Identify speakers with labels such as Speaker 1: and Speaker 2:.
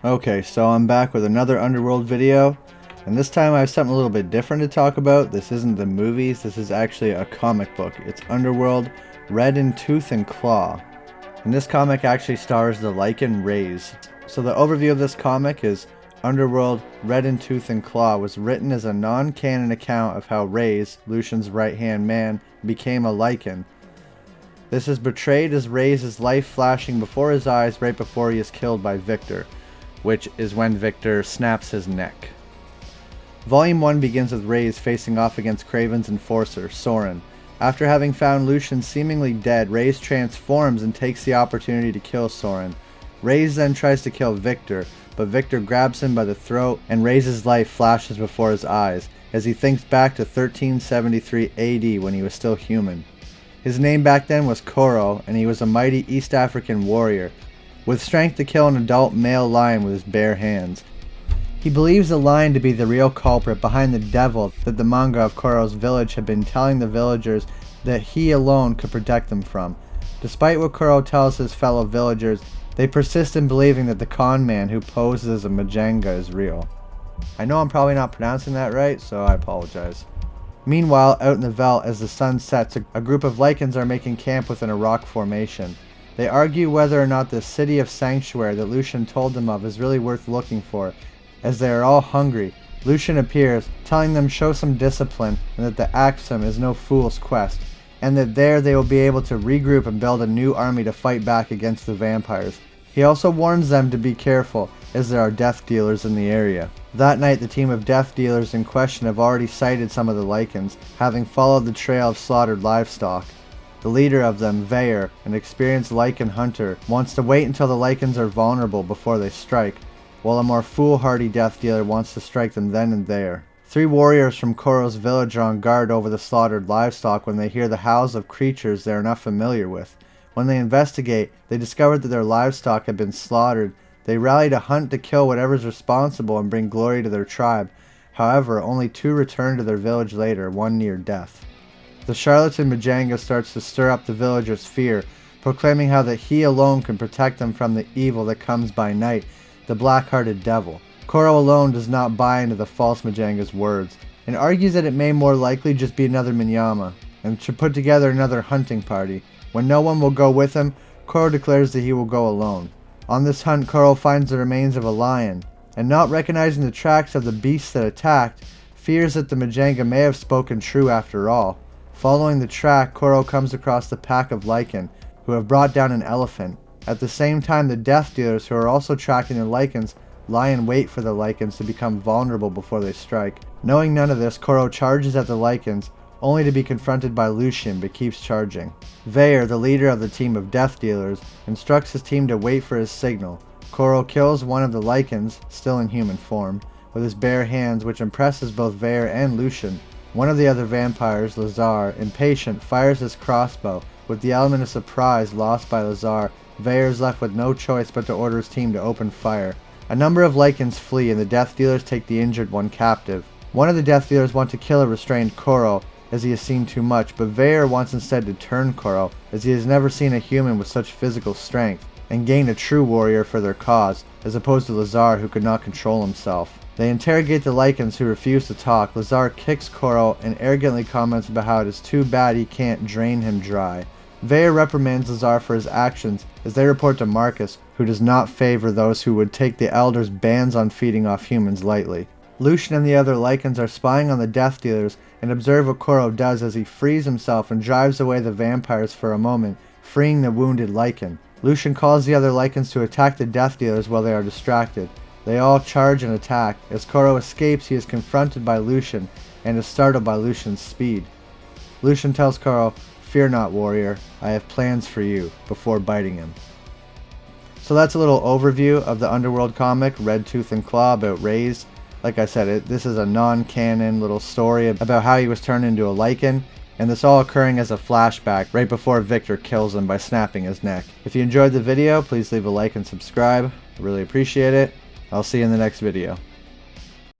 Speaker 1: Okay, so I'm back with another Underworld video, and this time I have something a little bit different to talk about. This isn't the movies, this is actually a comic book. It's Underworld, Red in Tooth and Claw. And this comic actually stars the Lycan Raze. So the overview of this comic is Underworld, Red in Tooth and Claw was written as a non-canon account of how Raze, Lucian's right-hand man, became a Lycan. This is portrayed as Raze's life flashing before his eyes right before he is killed by Victor, which is when Victor snaps his neck. Volume 1 begins with Raze facing off against Kraven's enforcer, Soren. After having found Lucian seemingly dead, Raze transforms and takes the opportunity to kill Soren. Raze then tries to kill Victor, but Victor grabs him by the throat and Raze's life flashes before his eyes as he thinks back to 1373 AD when he was still human. His name back then was Koro, and he was a mighty East African warrior, with strength to kill an adult male lion with his bare hands. He believes the lion to be the real culprit behind the devil that the manga of Koro's village had been telling the villagers that he alone could protect them from. Despite what Koro tells his fellow villagers, they persist in believing that the con man who poses as a Majanga is real. I know I'm probably not pronouncing that right, so I apologize. Meanwhile, out in the veldt, as the sun sets, a group of Lycans are making camp within a rock formation. They argue whether or not the city of Sanctuary that Lucian told them of is really worth looking for, as they are all hungry. Lucian appears, telling them show some discipline and that the Axiom is no fool's quest, and that there they will be able to regroup and build a new army to fight back against the vampires. He also warns them to be careful, as there are death dealers in the area. That night, the team of death dealers in question have already sighted some of the Lycans, having followed the trail of slaughtered livestock. The leader of them, Vayer, an experienced Lycan hunter, wants to wait until the Lycans are vulnerable before they strike, while a more foolhardy death dealer wants to strike them then and there. 3 warriors from Koro's village are on guard over the slaughtered livestock when they hear the howls of creatures they are not familiar with. When they investigate, they discover that their livestock had been slaughtered. They rally to hunt to kill whatever is responsible and bring glory to their tribe. However, only 2 return to their village later, one near death. The charlatan Majanga starts to stir up the villagers' fear, proclaiming how that he alone can protect them from the evil that comes by night, the black-hearted devil. Koro alone does not buy into the false Majanga's words, and argues that it may more likely just be another Minyama, and should put together another hunting party. When no one will go with him, Koro declares that he will go alone. On this hunt, Koro finds the remains of a lion, and not recognizing the tracks of the beasts that attacked, fears that the Majanga may have spoken true after all. Following the track, Koro comes across the pack of Lycan, who have brought down an elephant. At the same time, the death dealers, who are also tracking the Lycans, lie in wait for the Lycans to become vulnerable before they strike. Knowing none of this, Koro charges at the Lycans, only to be confronted by Lucian, but keeps charging. Vayer, the leader of the team of death dealers, instructs his team to wait for his signal. Koro kills one of the Lycans, still in human form, with his bare hands, which impresses both Vayer and Lucian. One of the other vampires, Lazar, impatient, fires his crossbow. With the element of surprise lost by Lazar, Vayer is left with no choice but to order his team to open fire. A number of Lycans flee and the death dealers take the injured one captive. One of the death dealers wants to kill a restrained Koro, as he has seen too much, but Vayer wants instead to turn Koro, as he has never seen a human with such physical strength, and gain a true warrior for their cause, as opposed to Lazar, who could not control himself. They interrogate the Lycans, who refuse to talk. Lazar kicks Koro and arrogantly comments about how it is too bad he can't drain him dry. Vayer reprimands Lazar for his actions, as they report to Marcus, who does not favor those who would take the Elder's bans on feeding off humans lightly. Lucian and the other Lycans are spying on the death dealers and observe what Koro does as he frees himself and drives away the vampires for a moment, freeing the wounded Lycan. Lucian calls the other Lycans to attack the death dealers while they are distracted. They all charge and attack. As Koro escapes, he is confronted by Lucian and is startled by Lucian's speed. Lucian tells Koro, "Fear not, warrior, I have plans for you," before biting him. So that's a little overview of the Underworld comic, Red Tooth and Claw, about Raze. Like I said, this is a non-canon little story about how he was turned into a Lycan, and this all occurring as a flashback right before Victor kills him by snapping his neck. If you enjoyed the video, please leave a like and subscribe. I really appreciate it. I'll see you in the next video.